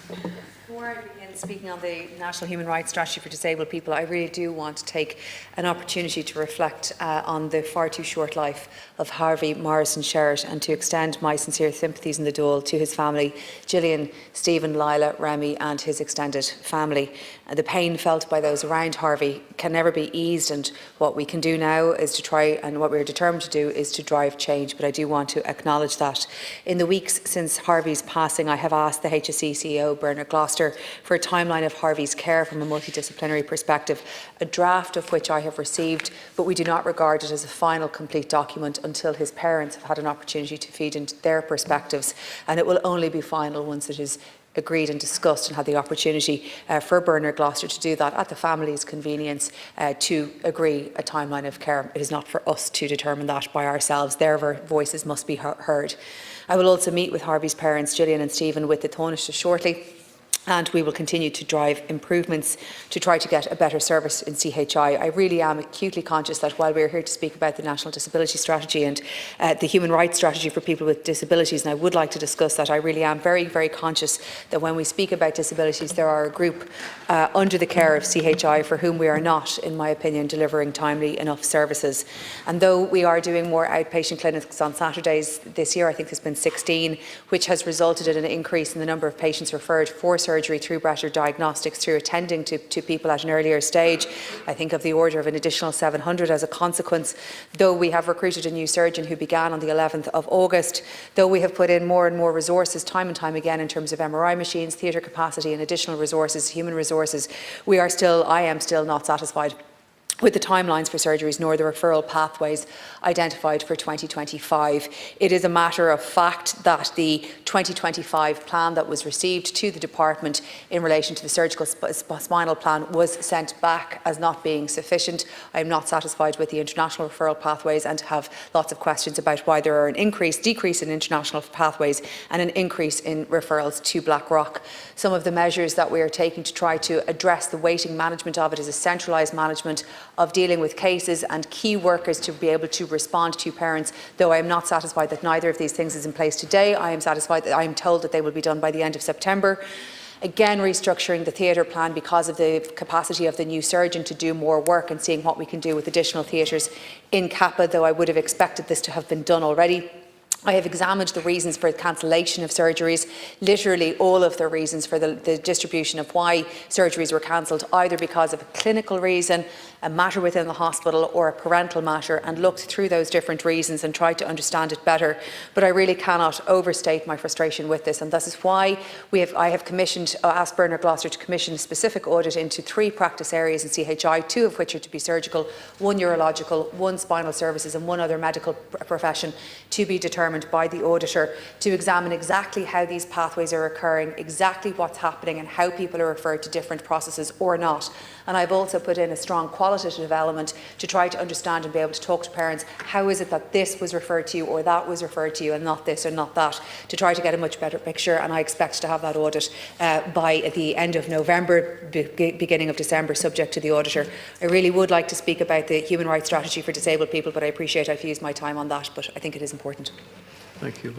Before I begin speaking on the National Human Rights Strategy for Disabled People, I really do want to take an opportunity to reflect on the far too short life of Harvey Morrison Sherritt and to extend my sincere sympathies in the Dáil to his family, Gillian, Stephen, Lila, Remy and his extended family. The pain felt by those around Harvey can never be eased, and what we can do now is to try, and what we're determined to do is to drive change. But I do want to acknowledge that in the weeks since Harvey's passing, I have asked the HSE CEO, Bernard Gloucester, for a timeline of Harvey's care from a multidisciplinary perspective, a draft of which I have received, but we do not regard it as a final complete document until his parents have had an opportunity to feed into their perspectives, and it will only be final once it is agreed and discussed and had the opportunity for Bernard Gloucester to do that at the family's convenience to agree a timeline of care. It is not for us to determine that by ourselves. Their voices must be heard. I will also meet with Harvey's parents, Gillian and Stephen, with the Taoiseach shortly, and we will continue to drive improvements to try to get a better service in CHI. I really am acutely conscious that while we are here to speak about the National Disability Strategy and the Human Rights Strategy for people with disabilities, and I would like to discuss that, I really am very, very conscious that when we speak about disabilities, there are a group under the care of CHI for whom we are not, in my opinion, delivering timely enough services. And though we are doing more outpatient clinics on Saturdays this year, I think there's been 16, which has resulted in an increase in the number of patients referred for surgery through better diagnostics, through attending to people at an earlier stage. I think of the order of an additional 700 as a consequence. Though we have recruited a new surgeon who began on the 11th of August, though we have put in more and more resources time and time again in terms of MRI machines, theatre capacity and additional resources, human resources, I am still not satisfied with the timelines for surgeries nor the referral pathways identified for 2025. It is a matter of fact that the 2025 plan that was received to the department in relation to the surgical spinal plan was sent back as not being sufficient. I am not satisfied with the international referral pathways and have lots of questions about why there are an decrease in international pathways and an increase in referrals to Blackrock. Some of the measures that we are taking to try to address the waiting management of it is a centralised management of dealing with cases and key workers to be able to respond to parents. Though I am not satisfied that neither of these things is in place today, I am satisfied that I am told that they will be done by the end of September. Again, restructuring the theatre plan because of the capacity of the new surgeon to do more work and seeing what we can do with additional theatres in Kappa, though I would have expected this to have been done already. I have examined the reasons for the cancellation of surgeries, literally all of the reasons for the distribution of why surgeries were cancelled, either because of a clinical reason, a matter within the hospital or a parental matter, and looked through those different reasons and tried to understand it better. But I really cannot overstate my frustration with this, and this is why I have asked Bernard Gloucester to commission a specific audit into 3 practice areas in CHI, 2 of which are to be surgical, 1 urological, 1 spinal services and 1 other medical profession, to be determined by the auditor, to examine exactly how these pathways are occurring, exactly what's happening and how people are referred to different processes or not. And I've also put in a strong qualitative element to try to understand and be able to talk to parents, how is it that this was referred to you or that was referred to you and not this or not that, to try to get a much better picture. And I expect to have that audit by the end of November, beginning of December, subject to the auditor. I really would like to speak about the Human Rights Strategy for Disabled People, but I appreciate I've used my time on that, but I think it is important. Thank you.